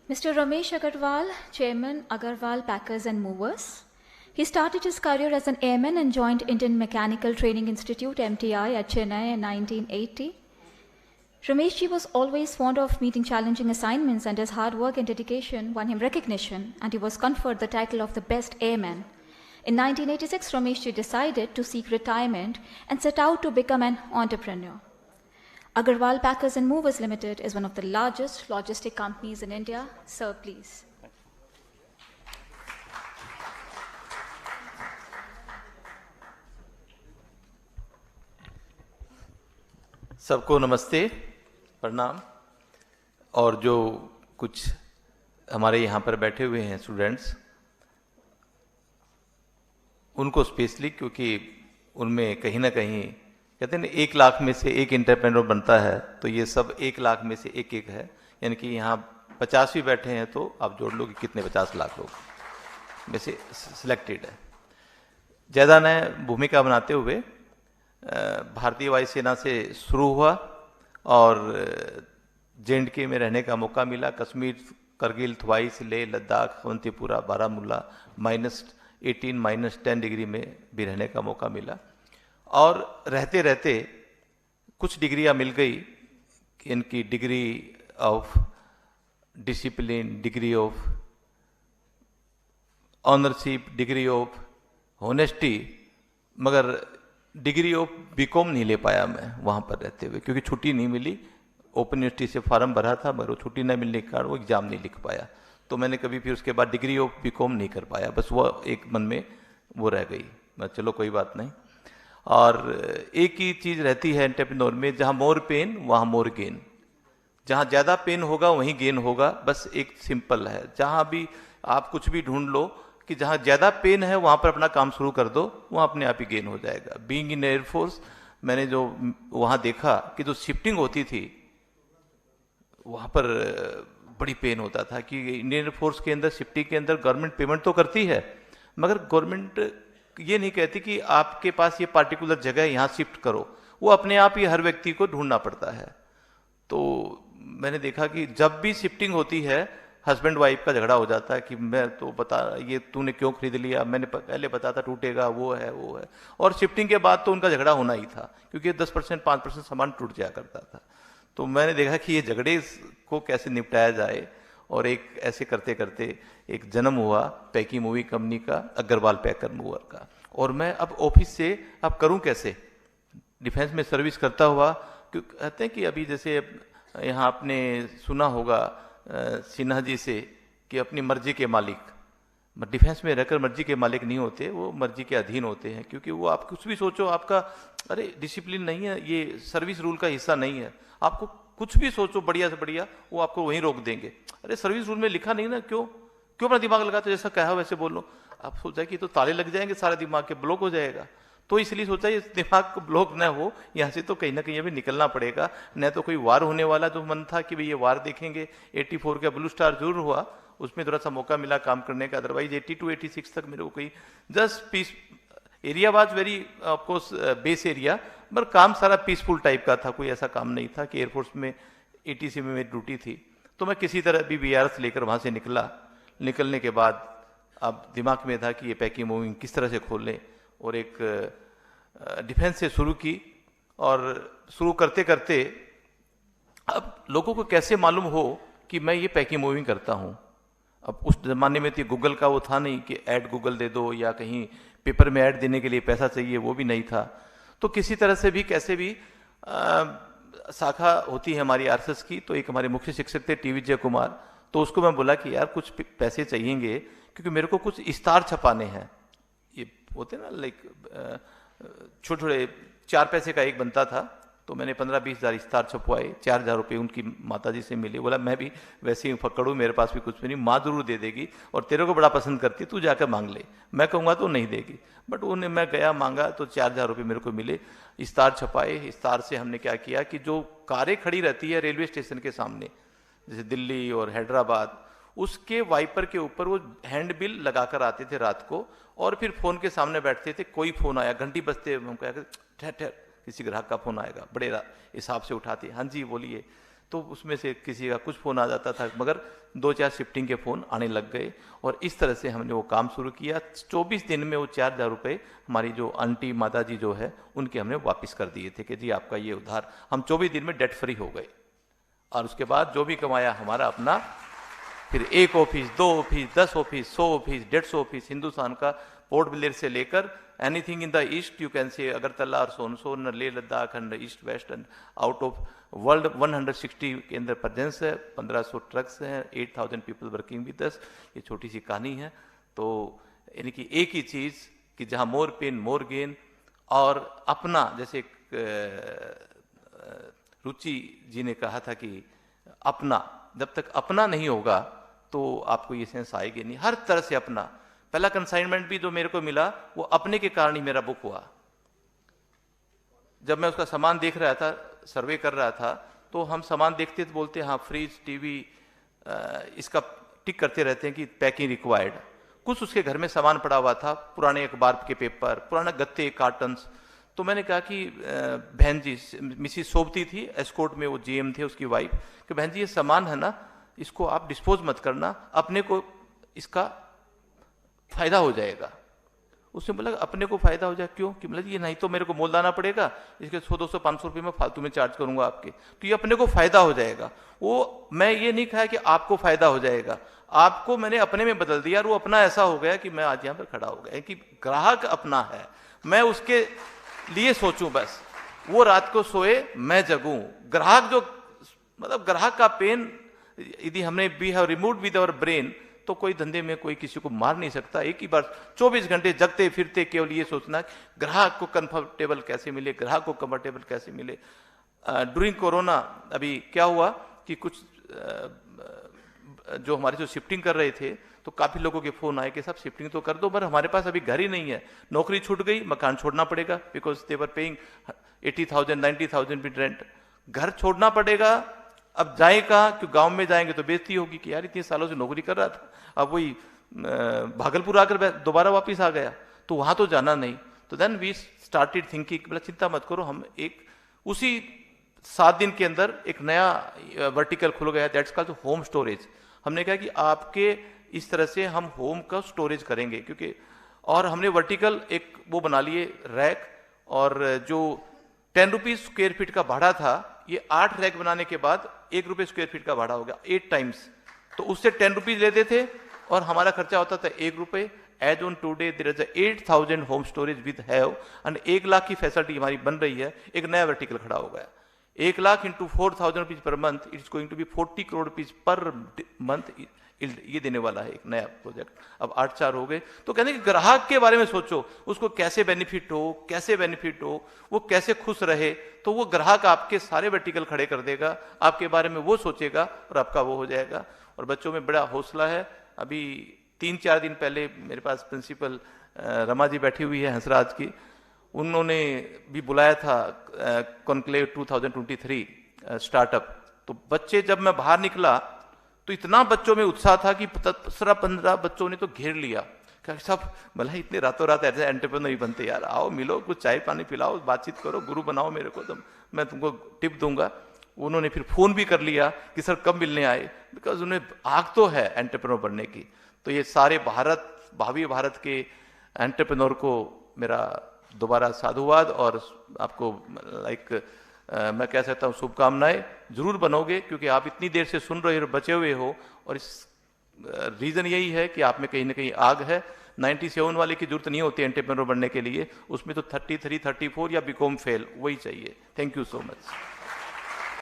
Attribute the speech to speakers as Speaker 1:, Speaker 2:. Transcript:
Speaker 1: Mr. Ramesh Agarwal, Chairman, Agarwal Packers and Movers. He started his career as an airman and joined Indian Mechanical Training Institute (MTI) at Chennai in 1980. Rameshji was always fond of meeting challenging assignments, and his hard work and dedication won him recognition, and he was conferred the title of the Best Airman. In 1986, Rameshji decided to seek retirement and set out to become an entrepreneur. Agarwal Packers and Movers Limited is one of the largest logistic companies in India. Sir, please.
Speaker 2: सबको नमस्ते, प्रणाम। और जो कुछ हमारे यहाँ पर बैठे हुए हैं स्टूडेंट्स, उनको स्पेशली, क्योंकि उनमें कहीं ना कहीं कहते हैं ना 1 लाख में से एक एंटरप्रेन्योर बनता है, तो ये सब 1 लाख में से एक है। यानी कि यहाँ 50 भी बैठे हैं तो आप जोड़ लो कि कितने 50 लाख लोग में से सिलेक्टेड है। ज़्यादा नए भूमिका बनाते हुए भारतीय वायुसेना से शुरू हुआ और JNK में रहने का मौका मिला। कश्मीर, करगिल, थवाइस, लेह, लद्दाख, अवंतीपुरा, बारामूला -18 -10 डिग्री में भी रहने का मौका मिला। और रहते रहते कुछ डिग्रियां मिल गई, इनकी degree of discipline, degree of ownership, degree of honesty, मगर डिग्री ऑफ BCom नहीं ले पाया मैं वहाँ पर रहते हुए, क्योंकि छुट्टी नहीं मिली। ओपन यूनिवर्सिटी से फॉर्म भरा था, मगर वो छुट्टी नहीं मिलने के कारण वो एग्ज़ाम नहीं लिख पाया, तो मैंने कभी फिर उसके बाद डिग्री ऑफ BCom नहीं कर पाया। बस वो एक मन में वो रह गई। मैं चलो कोई बात नहीं। और एक ही चीज़ रहती है एंटरप्रेन्योर में, जहाँ मोर पेन वहाँ मोर गेन। जहाँ ज़्यादा पेन होगा वहीं गेन होगा। बस एक सिंपल है, जहाँ भी आप कुछ भी ढूंढ लो कि जहाँ ज़्यादा पेन है वहाँ पर अपना काम शुरू कर दो, वहाँ अपने आप ही गेन हो जाएगा। बीइंग इन एयरफोर्स, मैंने जो वहाँ देखा कि जो शिफ्टिंग होती थी वहाँ पर बड़ी पेन होता था कि इंडियन एयरफोर्स के अंदर शिफ्टिंग के अंदर गवर्नमेंट पेमेंट तो करती है, मगर गवर्नमेंट ये नहीं कहती कि आपके पास ये पार्टिकुलर जगह है यहाँ शिफ्ट करो, वो अपने आप ही हर व्यक्ति को ढूंढना पड़ता है। तो मैंने देखा कि जब भी शिफ्टिंग होती है हस्बैंड वाइफ का झगड़ा हो जाता है कि मैं तो बता, ये तूने क्यों खरीद लिया, मैंने पहले बता था टूटेगा, वो है वो है। और शिफ्टिंग के बाद तो उनका झगड़ा होना ही था, क्योंकि 10% 5% सामान टूट जाया करता था। तो मैंने देखा कि ये झगड़े को कैसे निपटाया जाए, और एक ऐसे करते करते एक जन्म हुआ पैकी मूवी कंपनी का, अग्रवाल पैकर मूवर का। और मैं अब ऑफिस से अब करूं कैसे, डिफेंस में सर्विस करता हुआ, क्योंकि कहते हैं कि अभी जैसे यहाँ आपने सुना होगा सिन्हा जी से कि अपनी मर्जी के मालिक, डिफेंस में रहकर मर्जी के मालिक नहीं होते, वो मर्जी के अधीन होते हैं। क्योंकि वो आप कुछ भी सोचो, आपका अरे डिसिप्लिन नहीं है, ये सर्विस रूल का हिस्सा नहीं है, आपको कुछ भी सोचो बढ़िया से बढ़िया, वो आपको वहीं रोक देंगे। अरे सर्विस रूल में लिखा नहीं ना, क्यों अपना दिमाग लगाते, जैसा कहा वैसे बोलो। आप सोचा कि तो ताले लग जाएंगे, सारे दिमाग के ब्लॉक हो जाएगा। तो इसलिए सोचा ये दिमाग को ब्लॉक न हो, यहाँ से तो कहीं ना कहीं अभी निकलना पड़ेगा। न तो कोई वार होने वाला, जो मन था कि भाई ये वार देखेंगे। 84 का ब्लू स्टार जरूर हुआ, उसमें थोड़ा सा मौका मिला काम करने का, अदरवाइज 82 86 तक मेरे को कोई just peace area was very of course base area, पर काम सारा पीसफुल टाइप का था। कोई ऐसा काम नहीं था कि एयरफोर्स में ATC में मेरी ड्यूटी थी। तो मैं किसी तरह भी BRS लेकर वहाँ से निकला। निकलने के बाद अब दिमाग में था कि ये पैकिंग मूविंग किस तरह से खोलें, और एक डिफेंस से शुरू की। और शुरू करते करते अब लोगों को कैसे मालूम हो कि मैं ये पैकिंग मूविंग करता हूँ। अब उस ज़माने में तो गूगल का वो था नहीं कि ऐड गूगल दे दो, या कहीं पेपर में ऐड देने के लिए पैसा चाहिए, वो भी नहीं था। तो किसी तरह से भी कैसे भी शाखा होती है हमारी RSS की, तो एक हमारे मुख्य शिक्षक थे TV जय कुमार, तो उसको मैं बोला कि यार कुछ पैसे चाहिएंगे, क्योंकि मेरे को कुछ इस्तार छपाने हैं। ये होते ना लाइक छोटे छोटे 4 पैसे का एक बनता था, तो मैंने 15-20 हज़ार इस्तार छपवाए। 4,000 रुपये उनकी माताजी से मिले। बोला मैं भी वैसे ही फक्कड़ हूँ, मेरे पास भी कुछ भी नहीं, माँ जरूर दे देगी, और तेरे को बड़ा पसंद करती, तू जाकर मांग ले, मैं कहूँगा तो नहीं देगी। बट उन्हें मैं गया, मांगा, तो 4,000 रुपये मेरे को मिले। इस्तार छपाए। इस्तार से हमने क्या किया कि जो कारें खड़ी रहती है रेलवे स्टेशन के सामने, जैसे दिल्ली और हैदराबाद, उसके वाइपर के ऊपर वो हैंड बिल लगाकर आते थे रात को, और फिर फ़ोन के सामने बैठते थे। कोई फ़ोन आया, घंटी बजते, हम कहा ठहर ठहर किसी ग्राहक का फ़ोन आएगा, बड़े हिसाब से उठाते, हाँ जी बोलिए। तो उसमें से किसी का कुछ फ़ोन आ जाता था, मगर 2-4 शिफ्टिंग के फ़ोन आने लग गए और इस तरह से हमने वो काम शुरू किया। 24 दिन में वो 4,000 रुपये हमारी जो आंटी माता जी जो है उनके हमने वापस कर दिए थे कि जी आपका ये उधार। हम 24 दिन में डेट फ्री हो गए और उसके बाद जो भी कमाया हमारा अपना, फिर 1 office, 2 office, 10 office, 100 office, 150 office, Hindustan का पोर्ट ब्लेयर से लेकर anything in the east, you can say Agartala और सोनसोन, Leh Ladakh and east west and out of world 160 के अंदर प्रेजेंस है, 1500 ट्रक्स हैं, 8000 पीपल वर्किंग विद अस। ये छोटी सी कहानी है। तो यानी कि एक ही चीज़ कि जहाँ मोर पेन मोर गेन, और अपना, जैसे रुचि जी ने कहा था कि अपना, जब तक अपना नहीं होगा तो आपको ये सेंस आएगी नहीं। हर तरह से अपना। पहला कंसाइनमेंट भी जो मेरे को मिला वो अपने के कारण ही मेरा बुक हुआ। जब मैं उसका सामान देख रहा था, सर्वे कर रहा था, तो हम सामान देखते तो बोलते हाँ फ्रिज, टीवी, इसका टिक करते रहते हैं कि पैकिंग रिक्वायर्ड। कुछ उसके घर में सामान पड़ा हुआ था, पुराने अखबार के पेपर, पुराना गत्ते, कार्टन्स। तो मैंने कहा कि बहन जी, मिसिस सोबती थी, एस्कोर्ट में वो जीएम थे, उसकी वाइफ, कि बहन जी ये सामान है ना, इसको आप डिस्पोज मत करना, अपने को इसका फायदा हो जाएगा। उसने बोला अपने को फायदा हो जाए, क्यों? कि मतलब ये नहीं तो मेरे को मोल लाना पड़ेगा, इसके 100-200 500 रुपये में फालतू में चार्ज करूंगा आपके, तो ये अपने को फायदा हो जाएगा। वो मैं ये नहीं कहा कि आपको फायदा हो जाएगा, आपको मैंने अपने में बदल दिया और वो अपना ऐसा हो गया कि मैं आज यहाँ पर खड़ा हो गया कि ग्राहक अपना है, मैं उसके लिए सोचूं बस, वो रात को सोए मैं जगूं। ग्राहक जो, मतलब ग्राहक का पेन यदि हमने we have removed with our brain, तो कोई धंधे में कोई किसी को मार नहीं सकता। एक ही बार 24 घंटे जगते फिरते केवल ये सोचना ग्राहक को कंफर्टेबल कैसे मिले, ग्राहक को कंफर्टेबल कैसे मिले। ड्यूरिंग कोरोना अभी क्या हुआ कि कुछ जो हमारे जो शिफ्टिंग कर रहे थे, तो काफी लोगों के फोन आए कि सब शिफ्टिंग तो कर दो, पर हमारे पास अभी घर ही नहीं है, नौकरी छूट गई, मकान छोड़ना पड़ेगा, because they were paying 80,000 90,000 with rent, घर छोड़ना पड़ेगा। अब जाए कहाँ? क्यों गांव में जाएंगे तो बेइज्जती होगी कि यार इतने सालों से नौकरी कर रहा था, अब वही भागलपुर आकर दोबारा वापस आ गया, तो वहां तो जाना नहीं। तो देन वी स्टार्टेड थिंकिंग, बोला चिंता मत करो, हम एक उसी 7 दिन के अंदर एक नया वर्टिकल खुल गया, दैट्स कॉल्ड होम स्टोरेज। हमने कहा कि आपके इस तरह से हम होम का स्टोरेज करेंगे, क्योंकि और हमने वर्टिकल एक वो बना लिए रैक, और जो 10 रुपीज स्क्वायर फीट का भाड़ा था, ये 8 रैक बनाने के बाद 1 रुपये स्क्वायर फीट का भाड़ा हो गया, 8 टाइम्स। तो उससे 10 रुपीज लेते थे और हमारा खर्चा होता था 1 रुपये। As on today there is 8,000 home storage with have, and 1 lakh की फैसिलिटी हमारी बन रही है। एक नया वर्टिकल खड़ा हो गया, 1 lakh into 4,000 rupees per month, it's going to be 40 crore rupees per month, ये देने वाला है एक नया प्रोजेक्ट। अब 8-4 हो गए। तो कहते हैं कि ग्राहक के बारे में सोचो, उसको कैसे बेनिफिट हो, वो कैसे खुश रहे, तो वो ग्राहक आपके सारे वर्टिकल खड़े कर देगा, आपके बारे में वो सोचेगा और आपका वो हो जाएगा। और बच्चों में बड़ा हौसला है। अभी 3-4 दिन पहले मेरे पास प्रिंसिपल रमा जी बैठी हुई है हंसराज की, उन्होंने भी बुलाया था कॉन्क्लेव 2023 स्टार्टअप। तो बच्चे, जब मैं बाहर निकला तो इतना बच्चों में उत्साह था कि 15 बच्चों ने तो घेर लिया, क्या सब भला इतने रातों रात ऐसे एंटरप्रेन्योर नहीं बनते यार, आओ मिलो, कुछ चाय पानी पिलाओ, बातचीत करो, गुरु बनाओ मेरे को, तो मैं तुमको टिप दूंगा। उन्होंने फिर फोन भी कर लिया कि सर कब मिलने आए, बिकॉज उन्हें आग तो है एंटरप्रेन्योर बनने की। तो ये सारे भावी भारत के एंटरप्रेन्योर को मेरा दोबारा साधुवाद, और आपको मैं कह सकता हूँ शुभकामनाएं। जरूर बनोगे, क्योंकि आप इतनी देर से सुन रहे हो, बचे हुए हो, और इस रीजन यही है कि आप में कहीं ना कहीं आग है। 97 वाले की जरूरत नहीं होती एंटरप्रेन्योर बनने के लिए, उसमें तो 33, 34 या बीकॉम फेल वही चाहिए। Thank you so much.